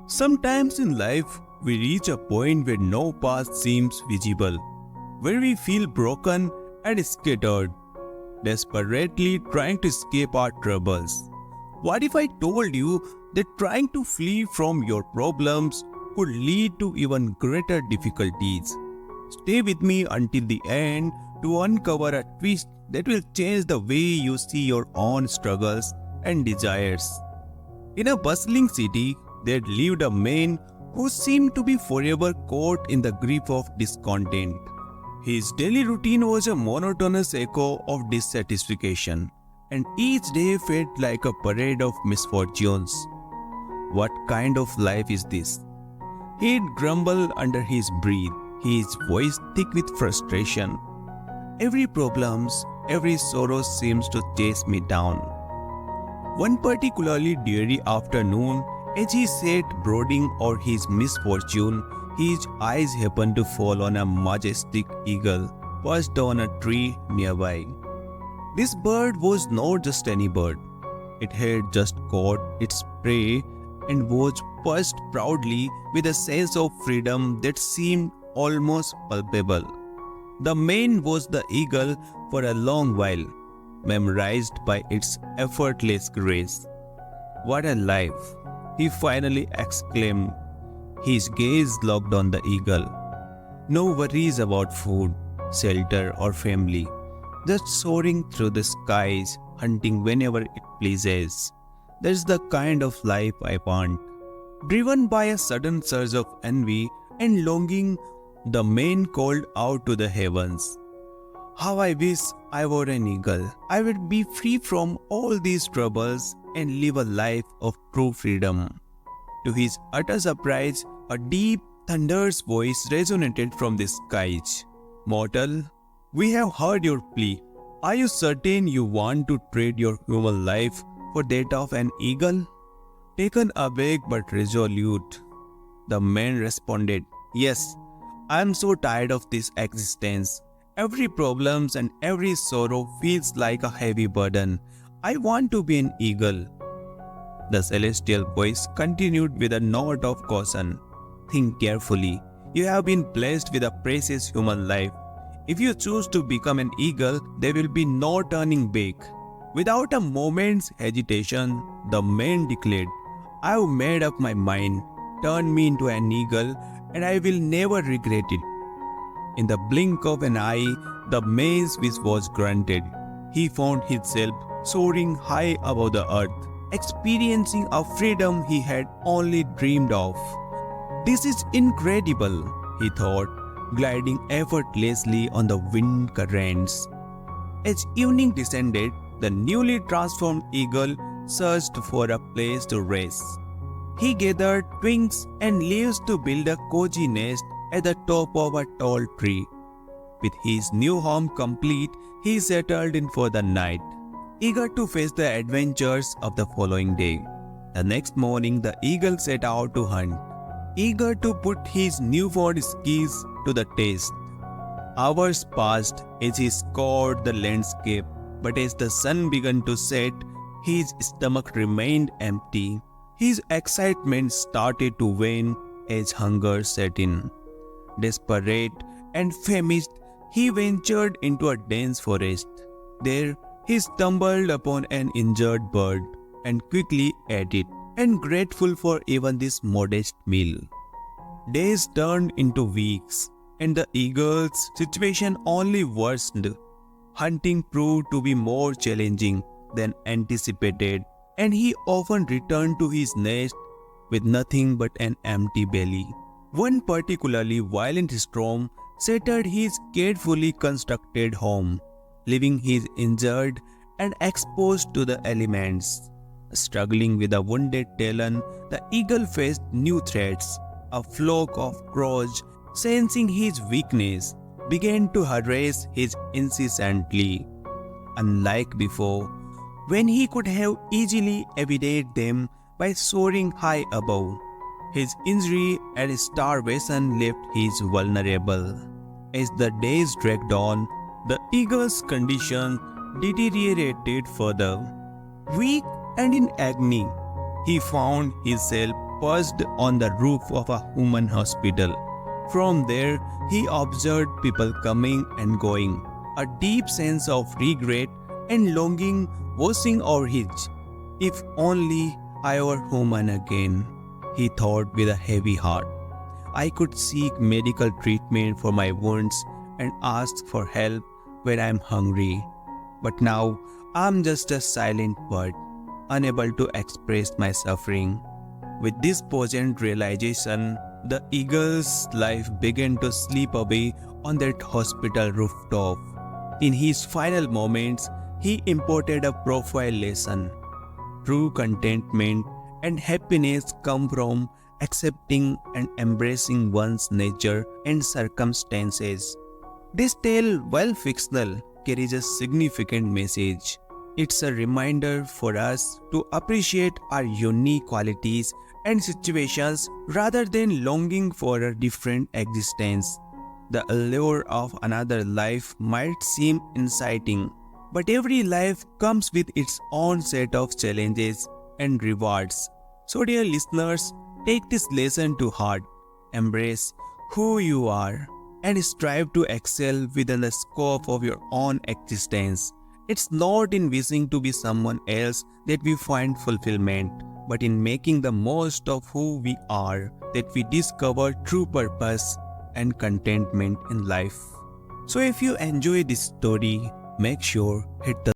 Sometimes in life, we reach a point where no path seems visible, where we feel broken and scattered, desperately trying to escape our troubles. What if I told you that trying to flee from your problems could lead to even greater difficulties? Stay with me until the end to uncover a twist that will change the way you see your own struggles and desires. In a bustling city, there lived a man who seemed to be forever caught in the grip of discontent. His daily routine was a monotonous echo of dissatisfaction, and each day felt like a parade of misfortunes. What kind of life is this? He'd grumble under his breath, his voice thick with frustration. Every problems, every sorrow seems to chase me down. One particularly dreary afternoon, as he sat brooding over his misfortune, his eyes happened to fall on a majestic eagle perched on a tree nearby. This bird was not just any bird. It had just caught its prey and was perched proudly with a sense of freedom that seemed almost palpable. The mane was the eagle for a long while, memorized by its effortless grace. What a life! He finally exclaimed, his gaze locked on the eagle. No worries about food, shelter, or family, just soaring through the skies, hunting whenever it pleases. That's the kind of life I want. Driven by a sudden surge of envy and longing, the man called out to the heavens, "How I wish I were an eagle. I would be free from all these troubles and live a life of true freedom." To his utter surprise, a deep, thunderous voice resonated from the skies. "Mortal, we have heard your plea. Are you certain you want to trade your human life for that of an eagle?" Taken aback but resolute, the man responded, "Yes, I am so tired of this existence. Every problem and every sorrow feels like a heavy burden. I want to be an eagle." The celestial voice continued with a note of caution. "Think carefully. You have been blessed with a precious human life. If you choose to become an eagle, there will be no turning back." Without a moment's hesitation, the man declared, "I have made up my mind. Turn me into an eagle and I will never regret it." In the blink of an eye, the man's wish was granted. He found himself soaring high above the earth, experiencing a freedom he had only dreamed of. "This is incredible," he thought, gliding effortlessly on the wind currents. As evening descended, the newly transformed eagle searched for a place to rest. He gathered twigs and leaves to build a cozy nest at the top of a tall tree. With his new home complete, he settled in for the night, eager to face the adventures of the following day. The next morning, the eagle set out to hunt, eager to put his newfound skills to the test. Hours passed as he scoured the landscape, but as the sun began to set, his stomach remained empty. His excitement started to wane as hunger set in. Desperate and famished, he ventured into a dense forest. There, he stumbled upon an injured bird and quickly ate it, and grateful for even this modest meal. Days turned into weeks, and the eagle's situation only worsened. Hunting proved to be more challenging than anticipated, and he often returned to his nest with nothing but an empty belly. One particularly violent storm shattered his carefully constructed home, leaving him injured and exposed to the elements. Struggling with a wounded talon, the eagle faced new threats. A flock of crows, sensing his weakness, began to harass him incessantly. Unlike before, when he could have easily evaded them by soaring high above, his injury and starvation left him vulnerable. As the days dragged on, the eagle's condition deteriorated further. Weak and in agony, he found himself perched on the roof of a human hospital. From there, he observed people coming and going, a deep sense of regret and longing washing over his. If only I were human again, he thought with a heavy heart. I could seek medical treatment for my wounds and ask for help when I am hungry. But now I am just a silent bird, unable to express my suffering. With this poignant realization, the eagle's life began to slip away on that hospital rooftop. In his final moments, he imparted a profound lesson. True contentment and happiness come from accepting and embracing one's nature and circumstances. This tale, while fictional, carries a significant message. It's a reminder for us to appreciate our unique qualities and situations rather than longing for a different existence. The allure of another life might seem inciting, but every life comes with its own set of challenges and rewards. So, dear listeners, take this lesson to heart, embrace who you are, and strive to excel within the scope of your own existence. It's not in wishing to be someone else that we find fulfillment, but in making the most of who we are that we discover true purpose and contentment in life. So if you enjoy this story, make sure hit the